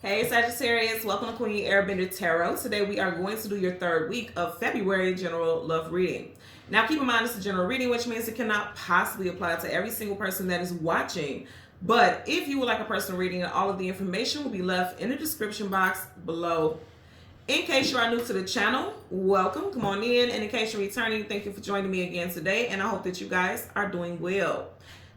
Hey Sagittarius, welcome to Queen Airbender Tarot. Today we are going to do your third week of February general love reading. Now keep in mind it's a general reading, which means it cannot possibly apply to every single person that is watching. But if you would like a personal reading, all of the information will be left in the description box below. In case you are new to the channel, welcome, come on in. And in case you're returning, thank you for joining me again today. And I hope that you guys are doing well.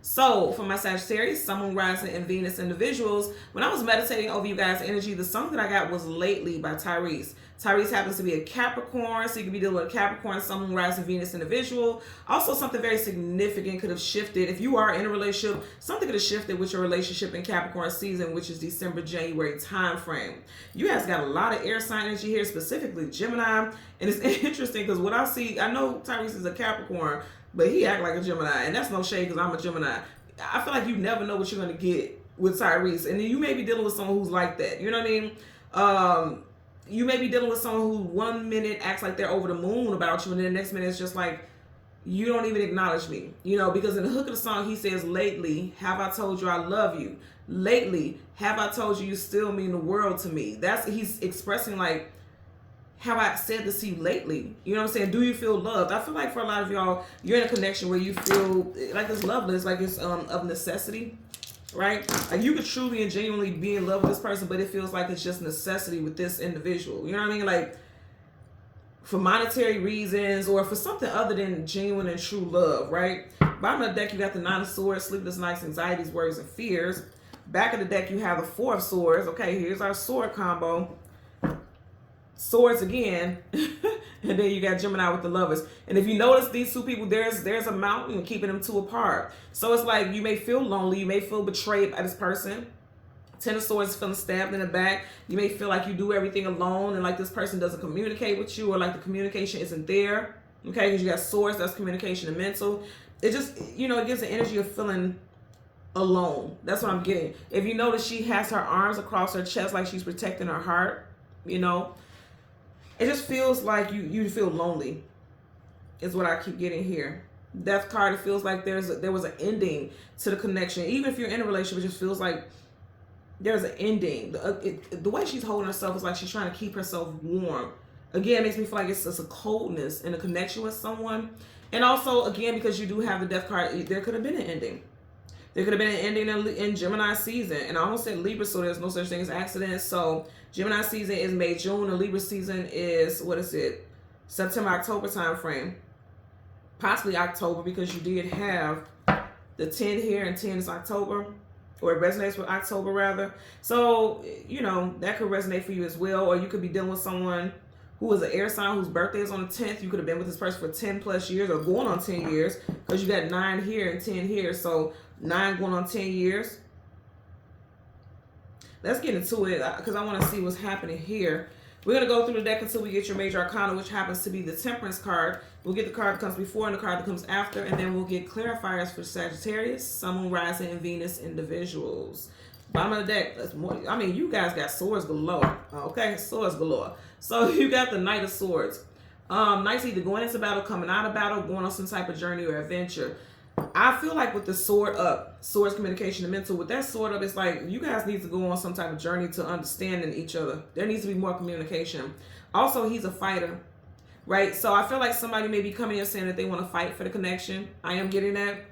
So for my Sagittarius, Sun, Moon, Rising, and Venus individuals, when I was meditating over you guys' energy, the song that I got was Lately by Tyrese. Tyrese happens to be a Capricorn, so you could be dealing with a Capricorn, Sun, Moon, Rising, Venus individual. Also, something very significant could have shifted. If you are in a relationship, something could have shifted with your relationship in Capricorn season, which is December, January time frame. You guys got a lot of air sign energy here, specifically Gemini. And it's interesting because what I see, I know Tyrese is a Capricorn, but he act like a Gemini, and that's no shade because I'm a Gemini. I feel like you never know what you're going to get with Tyrese, and then you may be dealing with someone who's like that. You know what I mean? You may be dealing with someone who 1 minute acts like they're over the moon about you, and then the next minute it's just like, you don't even acknowledge me. You know, because in the hook of the song, he says, lately, have I told you I love you? Lately, have I told you you still mean the world to me? He's expressing like, have I said this to you lately? You know what I'm saying? Do you feel loved? I feel like for a lot of y'all, you're in a connection where you feel like it's loveless, like it's of necessity, right? Like you could truly and genuinely be in love with this person, but it feels like it's just necessity with this individual. You know what I mean? Like for monetary reasons or for something other than genuine and true love, right? Bottom of the deck, you got the Nine of Swords, sleepless nights, anxieties, worries, and fears. Back of the deck, you have the Four of Swords. Okay, here's our sword combo. Swords again, and then you got Gemini with the Lovers. And if you notice these two people, there's a mountain keeping them two apart. So it's like you may feel lonely, you may feel betrayed by this person. Ten of Swords is feeling stabbed in the back. You may feel like you do everything alone and like this person doesn't communicate with you, or like the communication isn't there. Okay, because you got Swords, that's communication and mental. It just, you know, it gives the energy of feeling alone. That's what I'm getting. If you notice, she has her arms across her chest like she's protecting her heart, you know. It just feels like you feel lonely is what I keep getting here. Death card, it feels like there was an ending to the connection. Even if you're in a relationship, it just feels like there's an ending. The way she's holding herself is like she's trying to keep herself warm. Again, it makes me feel like it's just a coldness in a connection with someone. And also, again, because you do have the death card, there could have been an ending. There could have been an ending in Gemini season. And I almost said Libra, so there's no such thing as accidents. So Gemini season is May, June. And Libra season is, what is it? September, October time frame. Possibly October, because you did have the 10 here, and 10 is October. Or it resonates with October, rather. So, you know, that could resonate for you as well. Or you could be dealing with someone who is an air sign whose birthday is on the 10th. You could have been with this person for 10 plus years or going on 10 years. Because you got 9 here and 10 here. So 9 going on 10 years. Let's get into it because I want to see what's happening here. We're going to go through the deck until we get your major arcana, which happens to be the Temperance card. We'll get the card that comes before and the card that comes after, and then we'll get clarifiers for Sagittarius, Sun, Moon, Rising, and Venus individuals. Bottom of the deck, that's more. I mean, you guys got swords galore. Okay, swords galore. So you got the Knight of Swords. Knights either going into battle, coming out of battle, going on some type of journey or adventure. I feel like with the sword up, swords, communication, and mental, with that sword up, it's like you guys need to go on some type of journey to understanding each other. There needs to be more communication. Also, he's a fighter, right? So I feel like somebody may be coming in saying that they want to fight for the connection. I am getting that.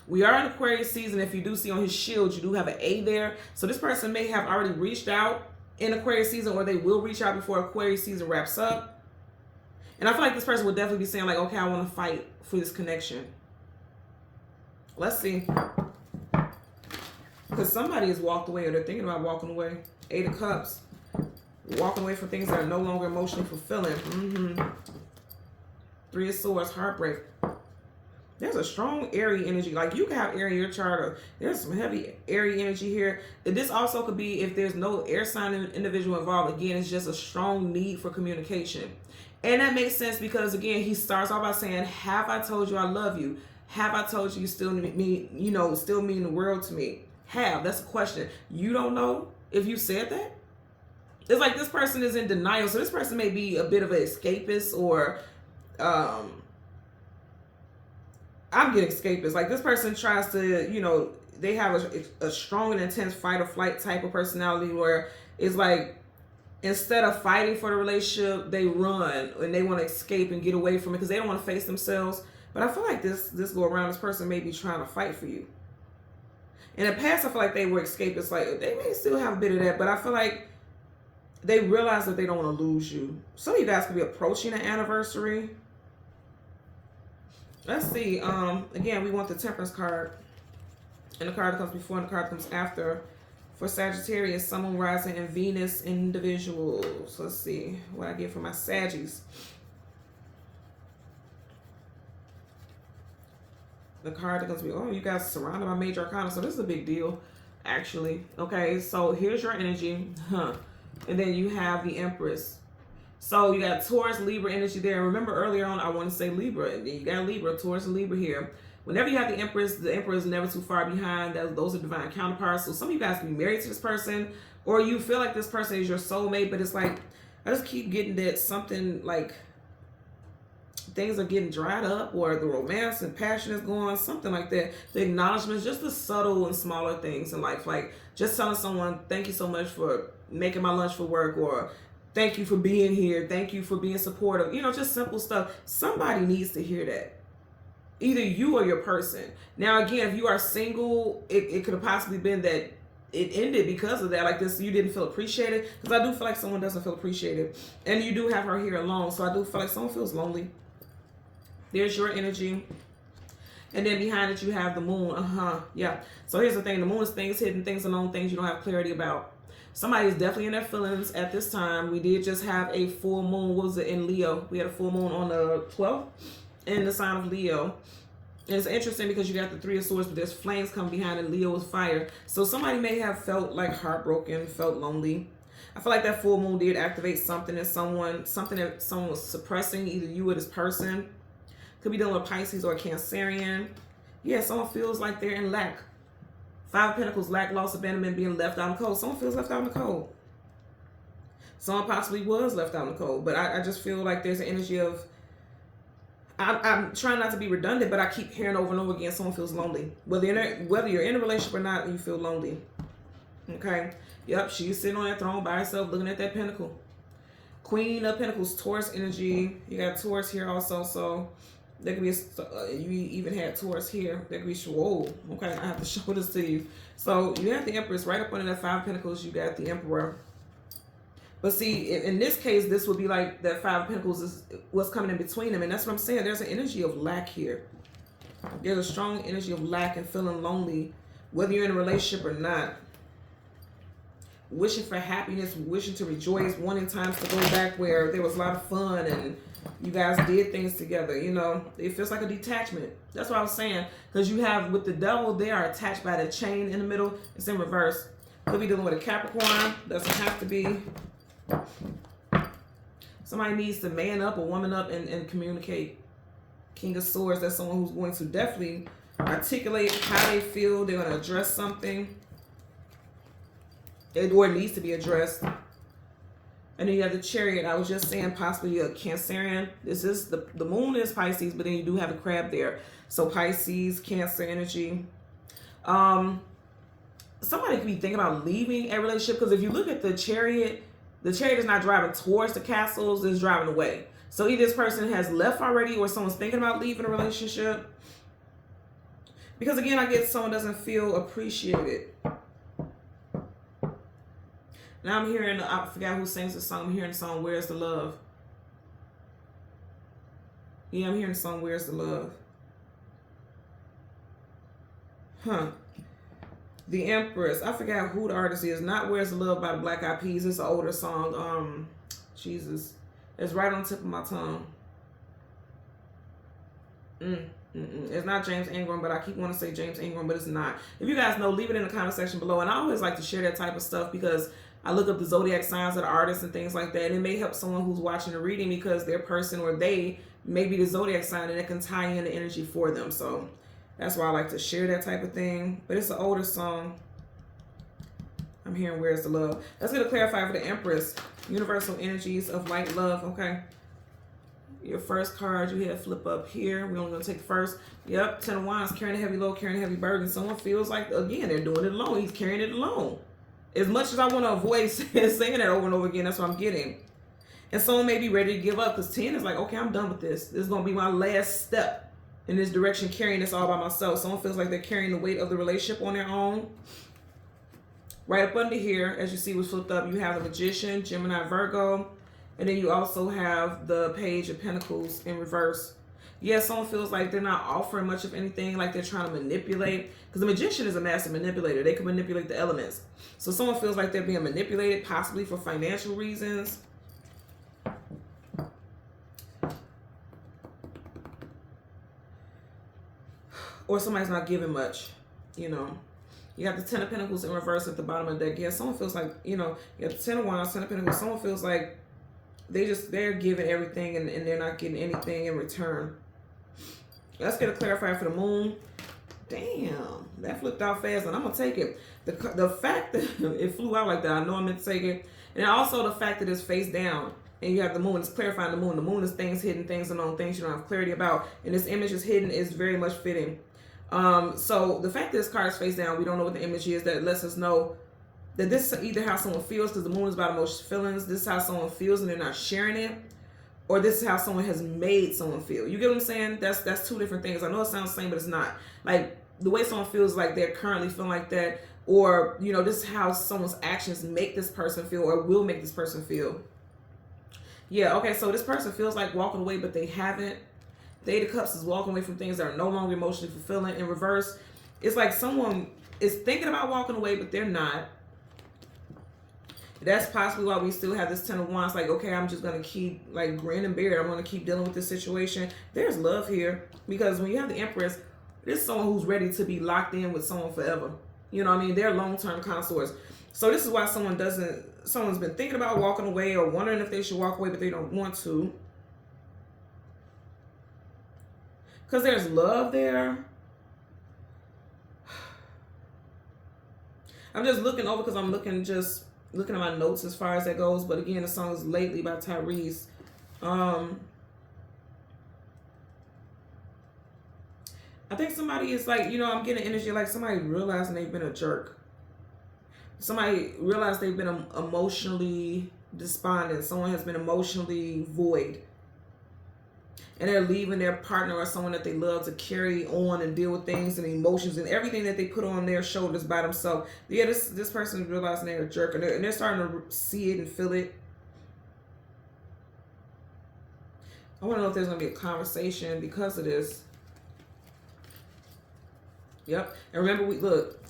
We are in Aquarius season. If you do see on his shield, you do have an A there. So this person may have already reached out in Aquarius season, or they will reach out before Aquarius season wraps up. And I feel like this person would definitely be saying like, okay, I want to fight for this connection. Let's see. Because somebody has walked away, or they're thinking about walking away. 8 of Cups. Walking away from things that are no longer emotionally fulfilling. 3 of Swords, heartbreak. There's a strong airy energy. Like you can have air in your chart, or there's some heavy airy energy here. This also could be if there's no air sign individual involved. Again, it's just a strong need for communication. And that makes sense because, again, he starts off by saying, have I told you I love you? Have I told you you still mean, you know, still mean the world to me? Have, that's a question. You don't know if you said that? It's like this person is in denial. So this person may be a bit of an escapist, or I'm getting escapist. Like this person tries to, you know, they have a strong and intense fight or flight type of personality where it's like, instead of fighting for the relationship, they run and they want to escape and get away from it because they don't want to face themselves. But I feel like this go around, this person may be trying to fight for you. In the past, I feel like they were escapists. Like, they may still have a bit of that, but I feel like they realize that they don't want to lose you. Some of you guys could be approaching an anniversary. Let's see. Again, we want the Temperance card. And the card that comes before and the card that comes after. For Sagittarius, Sun, Moon, Rising, and Venus individuals. Let's see what I get for my Saggies. The card that comes before, oh, you guys surrounded by major arcana. So this is a big deal, actually. Okay, so here's your energy. And then you have the Empress. So you got Taurus, Libra energy there. Remember earlier on, I want to say Libra. And then you got Libra, Taurus, and Libra here. Whenever you have the Emperor is never too far behind. Those are divine counterparts. So some of you guys can be married to this person, or you feel like this person is your soulmate, but it's like, I just keep getting that something like things are getting dried up, or the romance and passion is gone, something like that. The acknowledgments, just the subtle and smaller things in life, like just telling someone, thank you so much for making my lunch for work, or thank you for being here, thank you for being supportive, you know, just simple stuff. Somebody needs to hear that. Either you or your person. Now, again, if you are single, it could have possibly been that it ended because of that. Like this, you didn't feel appreciated. Because I do feel like someone doesn't feel appreciated. And you do have her here alone. So I do feel like someone feels lonely. There's your energy. And then behind it, you have the moon. Yeah. So here's the thing. The moon is things hidden, things alone, things you don't have clarity about. Somebody is definitely in their feelings at this time. We did just have a full moon. What was it, in Leo? We had a full moon on the 12th. In the sign of Leo. And it's interesting because you got the Three of Swords, but there's flames coming behind it. Leo is fire. So somebody may have felt like heartbroken, felt lonely. I feel like that full moon did activate something in someone, something that someone was suppressing, either you or this person. Could be dealing with Pisces or a Cancerian. Yeah, someone feels like they're in lack. Five of Pentacles, lack, loss, abandonment, being left out in the cold. Someone feels left out in the cold. Someone possibly was left out in the cold. But I just feel like there's an energy of, I'm trying not to be redundant, but I keep hearing over and over again, someone feels lonely. Whether you're in a relationship or not, you feel lonely. Okay? Yep, she's sitting on that throne by herself looking at that pentacle. Queen of Pentacles, Taurus energy. You got Taurus here also, so there could be, you even had Taurus here. There could be, whoa, okay, I have to show this to you. So you have the Empress right up under that Five of Pentacles. You got the Emperor. But see, in this case, this would be like that Five of Pentacles is what's coming in between them. And that's what I'm saying. There's an energy of lack here. There's a strong energy of lack and feeling lonely, whether you're in a relationship or not. Wishing for happiness, wishing to rejoice, wanting times to go back where there was a lot of fun and you guys did things together. You know, it feels like a detachment. That's what I was saying. Because you have, with the Devil, they are attached by the chain in the middle. It's in reverse. Could be dealing with a Capricorn. Doesn't have to be. Somebody needs to man up or woman up and communicate. King of Swords, that's someone who's going to definitely articulate how they feel. They're going to address something. Or it needs to be addressed. And then you have the Chariot. I was just saying possibly a Cancerian. This is the moon is Pisces, but then you do have a crab there. So Pisces, Cancer energy. Somebody could be thinking about leaving a relationship, because if you look at the Chariot is not driving towards the castles, it's driving away. So either this person has left already or someone's thinking about leaving a relationship. Because again, I get someone doesn't feel appreciated. Now I'm hearing, I forgot who sings the song. I'm hearing the song, Where's the Love? Yeah, I'm hearing the song, Where's the Love? The Empress. I forgot who the artist is. Not Where's the Love by the Black Eyed Peas. It's an older song. Jesus. It's right on the tip of my tongue. It's not James Ingram, but I keep wanting to say James Ingram, but it's not. If you guys know, leave it in the comment section below. And I always like to share that type of stuff because I look up the zodiac signs of the artists and things like that. And it may help someone who's watching the reading because their person or they may be the zodiac sign and it can tie in the energy for them. So that's why I like to share that type of thing. But it's an older song. I'm hearing Where's the Love? Let's get a clarify for the Empress. Universal energies of light, love. Okay. Your first card you had flip up here. We're only going to take the first. Yep, 10 of Wands, carrying a heavy load, carrying a heavy burden. Someone feels like, again, they're doing it alone. He's carrying it alone. As much as I want to avoid saying that over and over again, that's what I'm getting. And someone may be ready to give up because 10 is like, okay, I'm done with this. This is going to be my last step in this direction, carrying this all by myself. Someone feels like they're carrying the weight of the relationship on their own. Right up under here, as you see was flipped up, you have the Magician, Gemini, Virgo. And then you also have the Page of Pentacles in reverse. Yeah, someone feels like they're not offering much of anything, like they're trying to manipulate. Because the Magician is a master manipulator. They can manipulate the elements. So someone feels like they're being manipulated, possibly for financial reasons. Or somebody's not giving much, you know. You have the 10 of Pentacles in reverse at the bottom of the deck. Yeah, someone feels like, you know, you have the 10 of Wands, 10 of Pentacles. Someone feels like they're giving everything and they're not getting anything in return. Let's get a clarifier for the Moon. Damn, that flipped out fast, and I'm gonna take it. The fact that it flew out like that, I know I meant to take it. And also the fact that it's face down and you have the Moon. It's clarifying the Moon. The Moon is things hidden, things unknown, things you don't have clarity about. And this image is hidden is very much fitting. So the fact that this card is face down, we don't know what the image is. That lets us know that this is either how someone feels, because the Moon is about emotional feelings. This is how someone feels and they're not sharing it. Or this is how someone has made someone feel. You get what I'm saying? That's two different things. I know it sounds the same, but it's not. Like, the way someone feels like they're currently feeling like that, or, you know, this is how someone's actions make this person feel or will make this person feel. Yeah, okay, so this person feels like walking away, but they haven't. The Eight of Cups is walking away from things that are no longer emotionally fulfilling. In reverse, it's like someone is thinking about walking away, but they're not. That's possibly why we still have this 10 of Wands. Like, okay, I'm just going to keep, like, grin and bear it. I'm going to keep dealing with this situation. There's love here. Because when you have the Empress, this is someone who's ready to be locked in with someone forever. You know what I mean? They're long-term consorts. So this is why someone's been thinking about walking away or wondering if they should walk away, but they don't want to. Because there's love there. I'm just looking over because I'm looking at my notes as far as that goes. But again, the song is Lately by Tyrese. I think somebody is like, you know, I'm getting energy like somebody realizing they've been a jerk. Somebody realized they've been emotionally despondent. Someone has been emotionally void. And they're leaving their partner or someone that they love to carry on and deal with things and emotions and everything that they put on their shoulders by themselves. Yeah, this person is realizing they're a jerk, and they're starting to see it and feel it. I want to know if there's going to be a conversation because of this. Yep. And remember, look,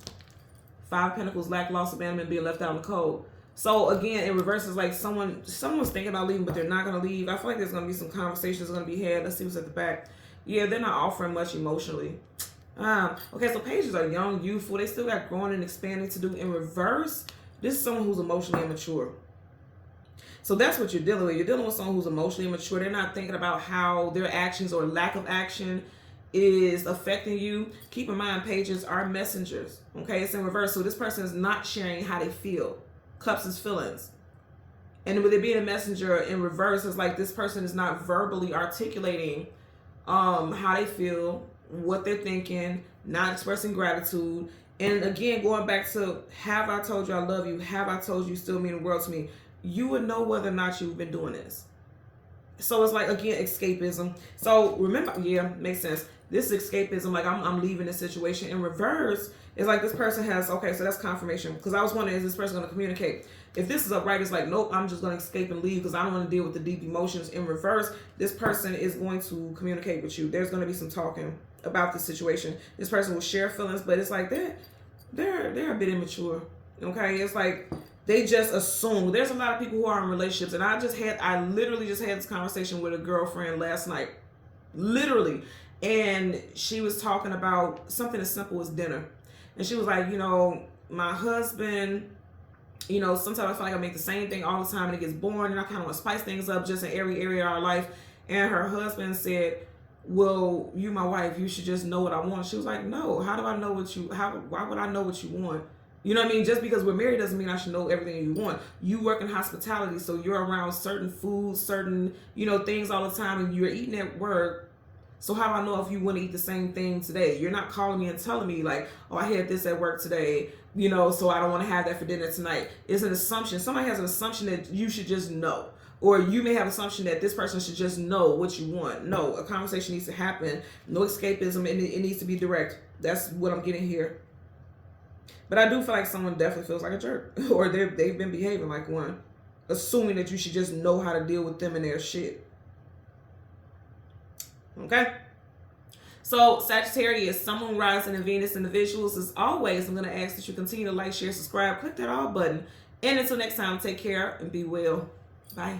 5 of Pentacles, lack, loss, abandonment, being left out in the cold. So again, in reverse, it's like someone's thinking about leaving, but they're not going to leave. I feel like there's going to be some conversations going to be had. Let's see what's at the back. Yeah, they're not offering much emotionally. Okay, so pages are young, youthful. They still got growing and expanding to do. In reverse, this is someone who's emotionally immature. So that's what you're dealing with. You're dealing with someone who's emotionally immature. They're not thinking about how their actions or lack of action is affecting you. Keep in mind, pages are messengers. Okay, it's in reverse. So this person is not sharing how they feel. Cups is feelings. And with it being a messenger in reverse, it's like this person is not verbally articulating how they feel, what they're thinking, not expressing gratitude. And again, going back to, have I told you I love you? Have I told you still mean the world to me? You would know whether or not you've been doing this. So it's like, again, escapism. So remember, yeah, makes sense. This is escapism, like I'm leaving this situation. In reverse, it's like this person has, okay, so that's confirmation. Because I was wondering, is this person going to communicate? If this is upright, it's like, nope, I'm just going to escape and leave because I don't want to deal with the deep emotions. In reverse, this person is going to communicate with you. There's going to be some talking about the situation. This person will share feelings, but it's like they're a bit immature. Okay, it's like they just assume. There's a lot of people who are in relationships, and I literally just had this conversation with a girlfriend last night. Literally. And she was talking about something as simple as dinner. And she was like, you know, my husband, you know, sometimes I feel like I make the same thing all the time and it gets boring and I kind of want to spice things up just in every area of our life. And her husband said, well, you, my wife, you should just know what I want. She was like, no, how do I know what you, why would I know what you want? You know what I mean? Just because we're married doesn't mean I should know everything you want. You work in hospitality, so you're around certain foods, certain, you know, things all the time, and you're eating at work. So how do I know if you want to eat the same thing today? You're not calling me and telling me like, oh, I had this at work today, you know, so I don't want to have that for dinner tonight. It's an assumption. Somebody has an assumption that you should just know. Or you may have an assumption that this person should just know what you want. No, a conversation needs to happen. No escapism. It needs to be direct. That's what I'm getting here. But I do feel like someone definitely feels like a jerk. Or they've been behaving like one. Assuming that you should just know how to deal with them and their shit. Okay? So, Sagittarius, Sun, Moon, Rising, and Venus individuals, as always, I'm going to ask that you continue to like, share, subscribe, click that all button. And until next time, take care and be well. Bye.